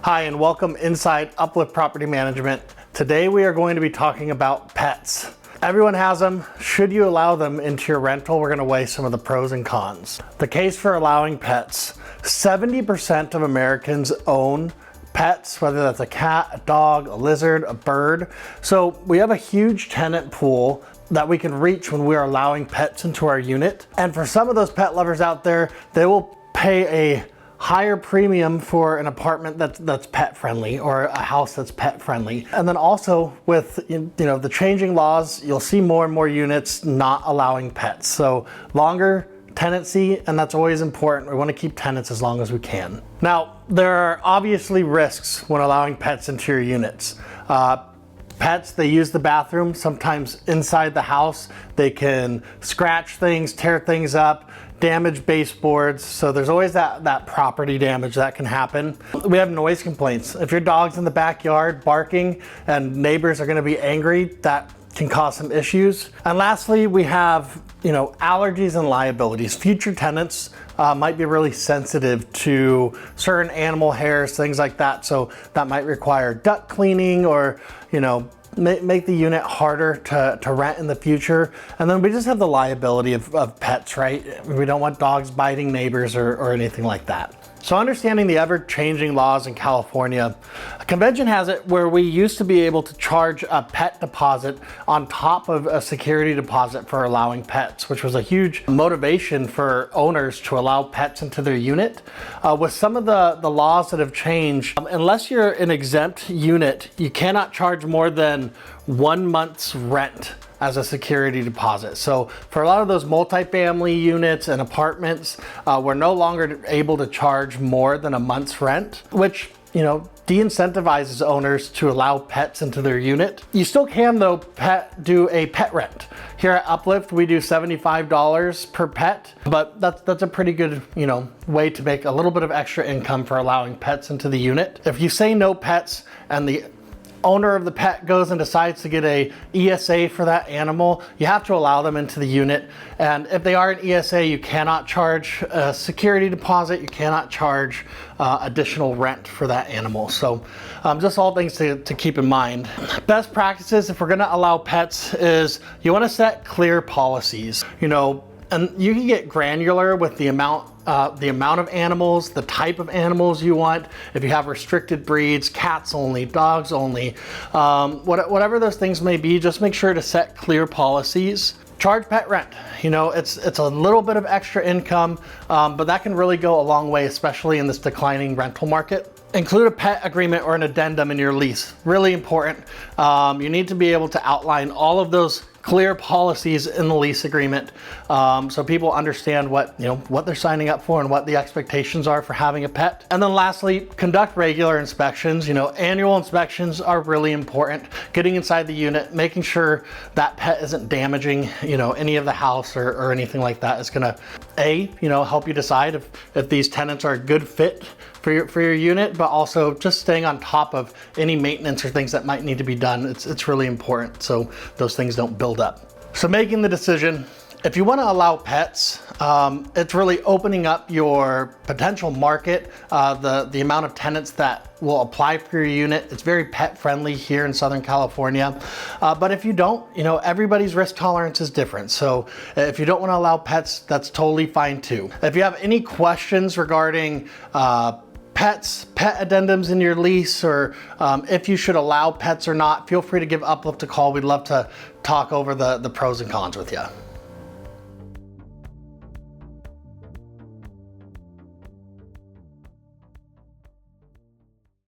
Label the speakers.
Speaker 1: Hi, and welcome inside Uplift Property Management. Today we are going to be talking about pets. Everyone has them. Should you allow them into your rental? We're going to weigh some of the pros and cons. The case for allowing pets. 70% of Americans own pets, whether that's a cat, a dog, a lizard, a bird. So we have a huge tenant pool that we can reach when we are allowing pets into our unit. And for some of those pet lovers out there, they will pay a higher premium for an apartment that's pet friendly or a house that's pet friendly. And then also with the changing laws, you'll see more and more units not allowing pets. So longer tenancy, and that's always important. We want to keep tenants as long as we can. Now, there are obviously risks when allowing pets into your units. Pets, they use the bathroom, sometimes inside the house. They can scratch things, tear things up, damage baseboards. So there's always that property damage that can happen. We have noise complaints. If your dog's in the backyard barking and neighbors are gonna be angry, that can cause some issues. And lastly, we have allergies and liabilities. Future tenants might be really sensitive to certain animal hairs, things like that. So that might require duct cleaning or make the unit harder to rent in the future. And then we just have the liability of pets, right? We don't want dogs biting neighbors or anything like that. So understanding the ever-changing laws in California, a convention has it where we used to be able to charge a pet deposit on top of a security deposit for allowing pets, which was a huge motivation for owners to allow pets into their unit. With some of the laws that have changed, unless you're an exempt unit, you cannot charge more than 1 month's rent as a security deposit. So for a lot of those multifamily units and apartments, we're no longer able to charge more than a month's rent, which de-incentivizes owners to allow pets into their unit. You still can though do a pet rent. Here at Uplift, we do $75 per pet, but that's a pretty good way to make a little bit of extra income for allowing pets into the unit. If you say no pets and the owner of the pet goes and decides to get a ESA for that animal, you have to allow them into the unit. And if they are an ESA, you cannot charge a security deposit, you cannot charge additional rent for that animal. So just all things to keep in mind. Best practices if we're gonna allow pets is you wanna set clear policies. And you can get granular with the amount of animals, the type of animals you want. If you have restricted breeds, cats only, dogs only, whatever those things may be, just make sure to set clear policies. Charge pet rent. It's a little bit of extra income, but that can really go a long way, especially in this declining rental market. Include a pet agreement or an addendum in your lease. Really important. You need to be able to outline all of those clear policies in the lease agreement, so people understand what they're signing up for and what the expectations are for having a pet. And then lastly, conduct regular inspections. Annual inspections are really important. Getting inside the unit, making sure that pet isn't damaging any of the house or anything like that is gonna help you decide if these tenants are a good fit for your unit, but also just staying on top of any maintenance or things that might need to be done. It's really important so those things don't build up. So making the decision, if you want to allow pets, it's really opening up your potential market, the amount of tenants that will apply for your unit. It's very pet friendly here in Southern California. But if you don't, everybody's risk tolerance is different. So if you don't want to allow pets, that's totally fine too. If you have any questions regarding pet addendums in your lease, or if you should allow pets or not, feel free to give Uplift a call. We'd love to talk over the pros and cons with you.